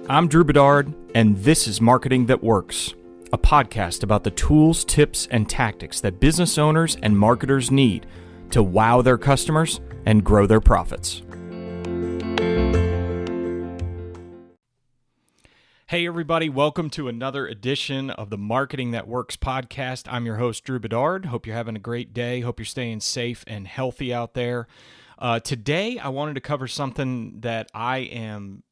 I'm Drew Bedard, and this is Marketing That Works, a podcast about the tools, tips, and tactics that business owners and marketers need to wow their customers and grow their profits. Hey everybody, welcome to another edition of the Marketing That Works podcast. I'm your host, Drew Bedard. Hope you're having a great day. Hope you're staying safe and healthy out there. Today, I wanted to cover something that I am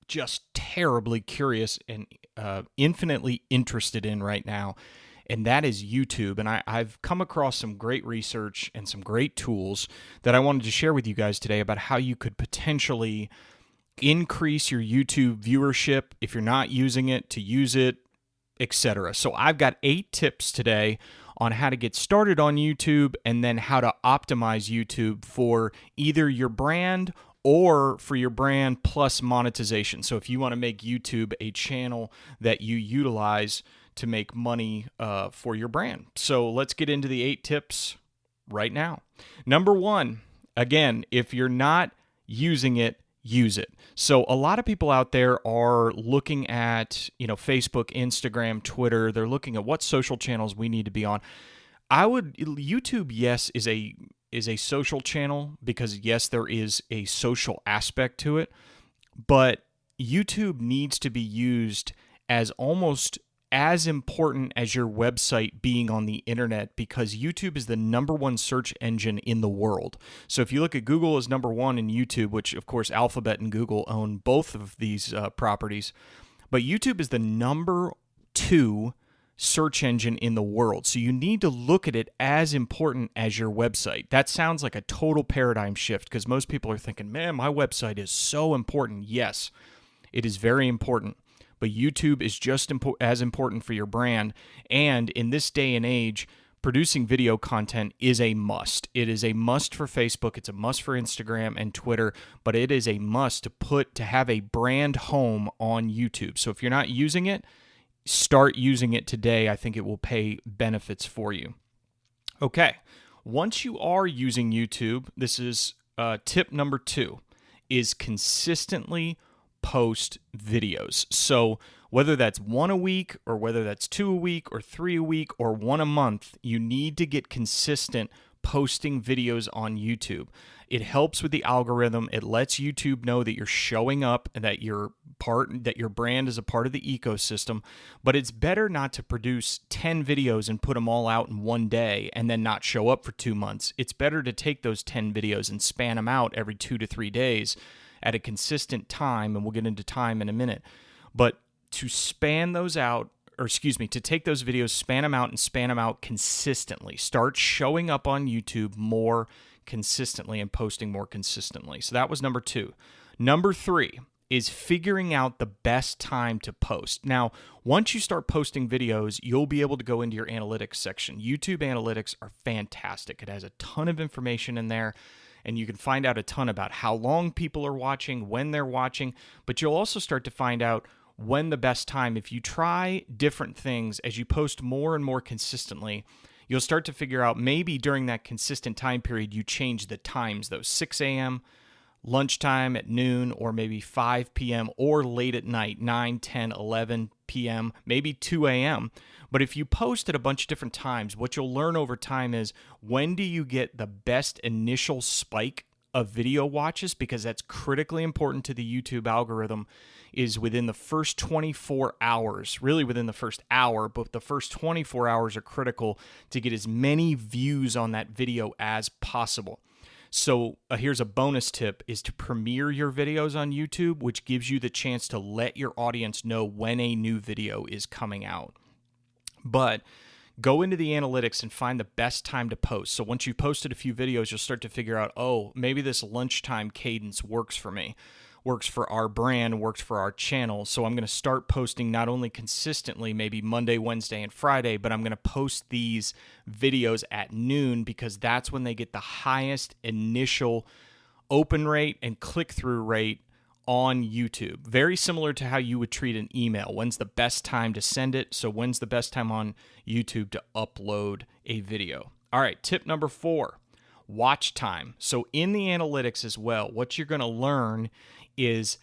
just terribly curious and infinitely interested in right now, and that is YouTube. And I've come across some great research and some great tools that I wanted to share with you guys today about how you could potentially increase your YouTube viewership if you're not using it, to use it, etc. So I've got 8 tips today on how to get started on YouTube and then how to optimize YouTube for either your brand or for your brand plus monetization. So if you want to make YouTube a channel that you utilize to make money for your brand. So let's get into the 8 tips right now. Number 1, again, if you're not using it, use it. So a lot of people out there are looking at, Facebook, Instagram, Twitter. They're looking at what social channels we need to be on. YouTube, yes, is a social channel because, yes, there is a social aspect to it, but YouTube needs to be used as almost as important as your website being on the internet, because YouTube is the number 1 search engine in the world. So if you look at Google as number 1 and YouTube, which of course Alphabet and Google own both of these properties, but YouTube is the number 2 search engine in the world. So you need to look at it as important as your website. That sounds like a total paradigm shift because most people are thinking, man, my website is so important. Yes, it is very important, but YouTube is just as important for your brand. And in this day and age, producing video content is a must. It is a must for Facebook. It's a must for Instagram and Twitter, but it is a must to have a brand home on YouTube. So if you're not using it, start using it today. I think it will pay benefits for you. Okay, once you are using YouTube, this is tip number 2, is consistently post videos. So whether that's 1 a week or whether that's 2 a week or 3 a week or 1 a month, you need to get consistent posting videos on YouTube. It helps with the algorithm. It lets YouTube know that you're showing up and that your brand is a part of the ecosystem. But it's better not to produce 10 videos and put them all out in one day and then not show up for 2 months. It's better to take those 10 videos and span them out every 2 to 3 days at a consistent time, and we'll get into time in a minute. But to span those out, to take those videos, span them out consistently. Start showing up on YouTube more consistently and posting more consistently. So that was number 2. Number 3 is figuring out the best time to post. Now, once you start posting videos, you'll be able to go into your analytics section. YouTube analytics are fantastic. It has a ton of information in there, and you can find out a ton about how long people are watching, when they're watching, but you'll also start to find out when the best time. If you try different things as you post more and more consistently, you'll start to figure out maybe during that consistent time period you change the times, those 6 a.m., lunchtime at noon, or maybe 5 p.m., or late at night, 9, 10, 11 p.m., maybe 2 a.m. But if you post at a bunch of different times, what you'll learn over time is when do you get the best initial spike of video watches, because that's critically important to the YouTube algorithm, is within the first 24 hours, really within the first hour, but the first 24 hours are critical to get as many views on that video as possible. So here's a bonus tip, is to premiere your videos on YouTube, which gives you the chance to let your audience know when a new video is coming out. But go into the analytics and find the best time to post. So once you've posted a few videos, you'll start to figure out, oh, maybe this lunchtime cadence works for me, works for our brand, works for our channel. So I'm going to start posting not only consistently, maybe Monday, Wednesday, and Friday, but I'm going to post these videos at noon because that's when they get the highest initial open rate and click-through rate on YouTube. Very similar to how you would treat an email. When's the best time to send it? So when's the best time on YouTube to upload a video? All right, tip number 4, watch time. So in the analytics as well, what you're going to learn is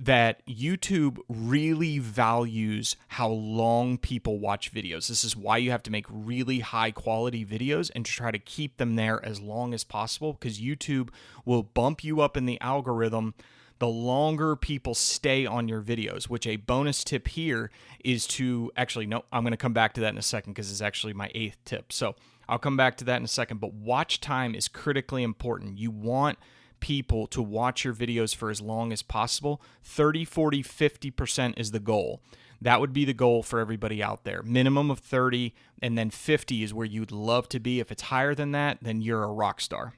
that YouTube really values how long people watch videos. This is why you have to make really high quality videos and try to keep them there as long as possible, because YouTube will bump you up in the algorithm the longer people stay on your videos, which a bonus tip here is to actually, no, I'm going to come back to that in a second because it's actually my 8th tip. So I'll come back to that in a second, but watch time is critically important. You want people to watch your videos for as long as possible. 30, 40, 50% is the goal. That would be the goal for everybody out there. Minimum of 30, and then 50 is where you'd love to be. If it's higher than that, then you're a rock star.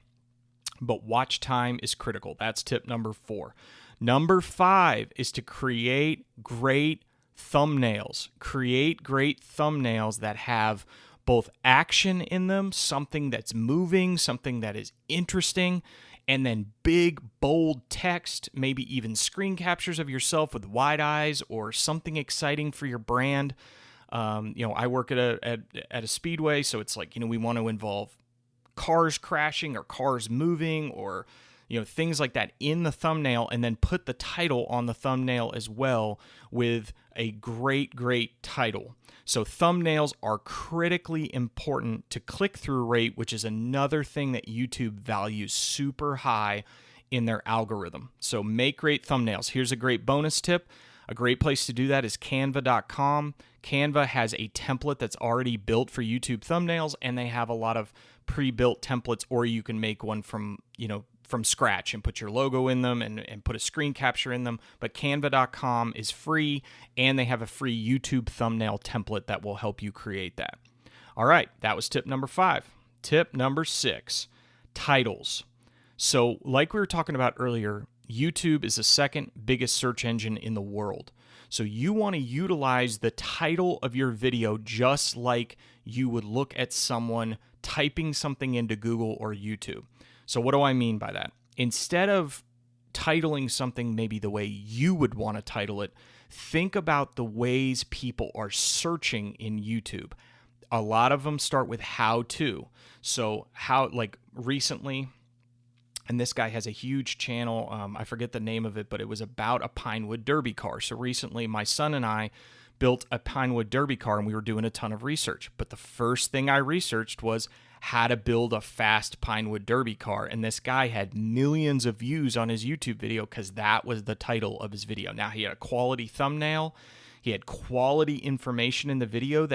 But watch time is critical. That's tip number 4. Number 5 is to create great thumbnails. Create great thumbnails that have both action in them, something that's moving, something that is interesting, and then big, bold text, maybe even screen captures of yourself with wide eyes or something exciting for your brand. I work at a speedway, so it's like, we want to involve cars crashing or cars moving or things like that in the thumbnail, and then put the title on the thumbnail as well with a great title. So thumbnails are critically important to click-through rate, which is another thing that YouTube values super high in their algorithm. So make great thumbnails. Here's a great bonus tip. A great place to do that is canva.com. Canva has a template that's already built for YouTube thumbnails, and they have a lot of pre-built templates, or you can make one from scratch and put your logo in them and put a screen capture in them. But canva.com is free, and they have a free YouTube thumbnail template that will help you create that. All right, that was tip number 5. Tip number 6, titles. So like we were talking about earlier, YouTube is the second biggest search engine in the world. So you want to utilize the title of your video just like you would look at someone typing something into Google or YouTube. So what do I mean by that? Instead of titling something maybe the way you would want to title it, think about the ways people are searching in YouTube. A lot of them start with how to. So recently, and this guy has a huge channel, I forget the name of it, but it was about a Pinewood Derby car. So recently, my son and I built a Pinewood Derby car, and we were doing a ton of research. But the first thing I researched was how to build a fast Pinewood Derby car. And this guy had millions of views on his YouTube video because that was the title of his video. Now, he had a quality thumbnail. He had quality information in the video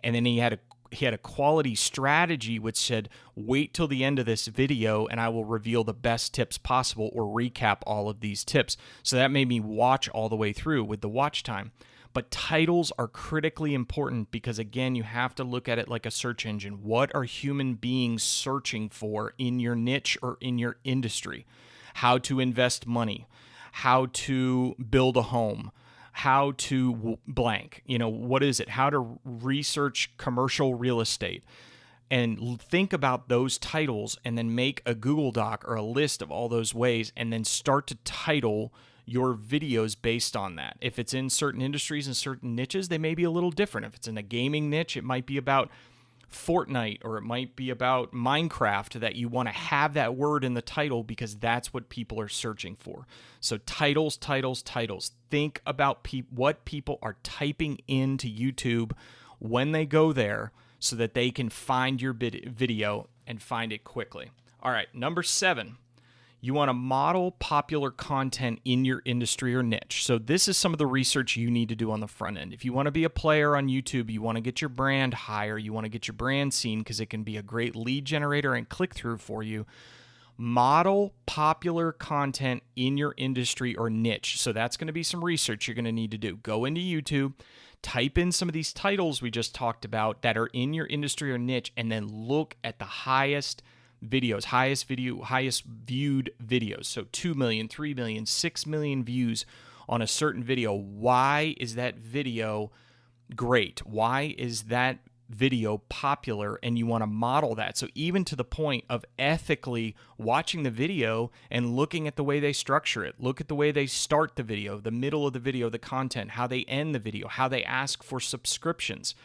and then he had a quality strategy which said, wait till the end of this video and I will reveal the best tips possible or recap all of these tips. So that made me watch all the way through with the watch time. But titles are critically important because, again, you have to look at it like a search engine. What are human beings searching for in your niche or in your industry? How to invest money, how to build a home, how to blank, what is it? How to research commercial real estate. And think about those titles and then make a Google Doc or a list of all those ways and then start to title your videos based on that. If it's in certain industries and certain niches, they may be a little different. If it's in a gaming niche, it might be about Fortnite or it might be about Minecraft, that you want to have that word in the title because that's what people are searching for. So titles. Think about what people are typing into YouTube when they go there so that they can find your video and find it quickly. All right, number 7. You want to model popular content in your industry or niche. So this is some of the research you need to do on the front end. If you want to be a player on YouTube, you want to get your brand higher, you want to get your brand seen because it can be a great lead generator and click-through for you, model popular content in your industry or niche. So that's going to be some research you're going to need to do. Go into YouTube, type in some of these titles we just talked about that are in your industry or niche, and then look at the highest viewed videos. So 2 million, 3 million, 6 million views on a certain video. Why is that video great? Why is that video popular? And you want to model that. So even to the point of ethically watching the video and looking at the way they structure it. Look at the way they start the video, the middle of the video, the content, how they end the video, how they ask for subscriptions.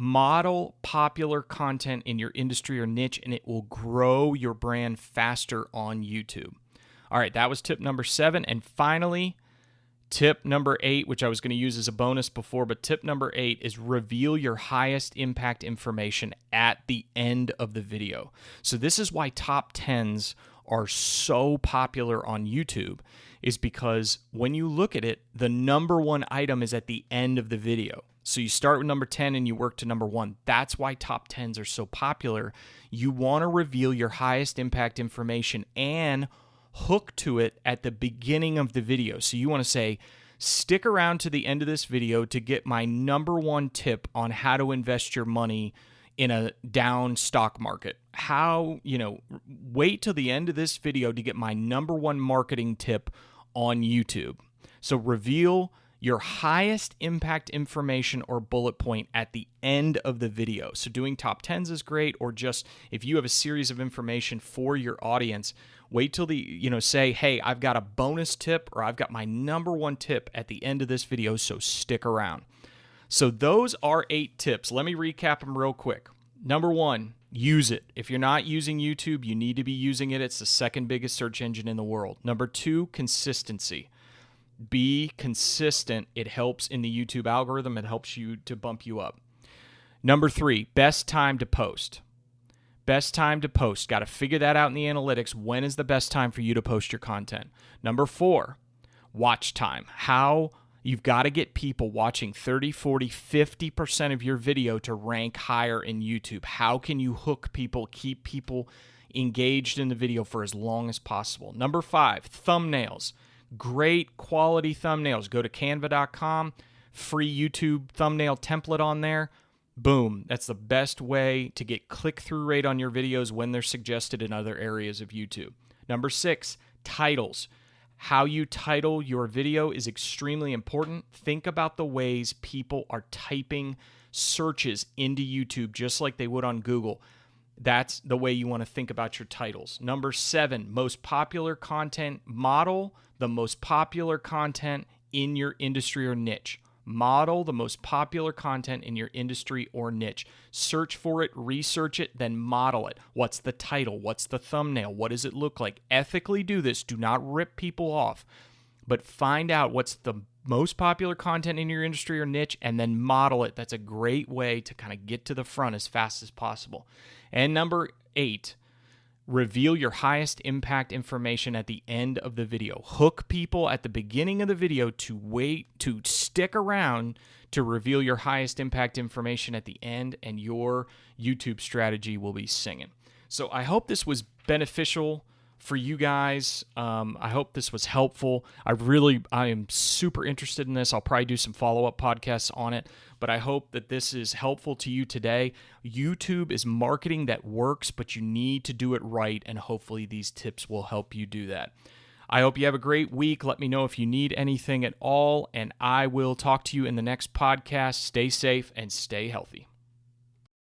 Model popular content in your industry or niche, and it will grow your brand faster on YouTube. All right, that was tip number 7. And finally, Tip number 8, which I was going to use as a bonus before, but tip number 8 is reveal your highest impact information at the end of the video. So this is why top 10s are so popular on YouTube, is because when you look at it, the number one item is at the end of the video. So you start with number 10 and you work to number 1. That's why top 10s are so popular. You want to reveal your highest impact information and hook to it at the beginning of the video. So you want to say, stick around to the end of this video to get my number 1 tip on how to invest your money in a down stock market. Wait till the end of this video to get my number 1 marketing tip on YouTube. So reveal your highest impact information or bullet point at the end of the video. So doing top 10s is great, or just if you have a series of information for your audience, wait till say, hey, I've got a bonus tip or I've got my number 1 tip at the end of this video, so stick around. So those are 8 tips. Let me recap them real quick. Number 1, use it. If you're not using YouTube, you need to be using it. It's the second biggest search engine in the world. Number 2, consistency. Be consistent. It helps in the YouTube algorithm. It helps you to bump you up. Number 3, best time to post. Best time to post. Got to figure that out in the analytics. When is the best time for you to post your content? Number 4, watch time. How you've got to get people watching 30, 40, 50% of your video to rank higher in YouTube. How can you hook people, keep people engaged in the video for as long as possible? Number 5, thumbnails. Great quality thumbnails. Go to canva.com, free YouTube thumbnail template on there. Boom. That's the best way to get click-through rate on your videos when they're suggested in other areas of YouTube. Number 6, titles. How you title your video is extremely important. Think about the ways people are typing searches into YouTube just like they would on Google. That's the way you want to think about your titles. Number 7, most popular content. Model the most popular content in your industry or niche. Model the most popular content in your industry or niche. Search for it, research it, then model it. What's the title? What's the thumbnail? What does it look like? Ethically do this. Do not rip people off, but find out what's the most popular content in your industry or niche and then model it. That's a great way to kind of get to the front as fast as possible. And number 8, reveal your highest impact information at the end of the video. Hook people at the beginning of the video to stick around to reveal your highest impact information at the end, and your YouTube strategy will be singing. So I hope this was beneficial for you guys. I hope this was helpful. I am super interested in this. I'll probably do some follow-up podcasts on it, but I hope that this is helpful to you today. YouTube is marketing that works, but you need to do it right, and hopefully these tips will help you do that. I hope you have a great week. Let me know if you need anything at all, and I will talk to you in the next podcast. Stay safe and stay healthy.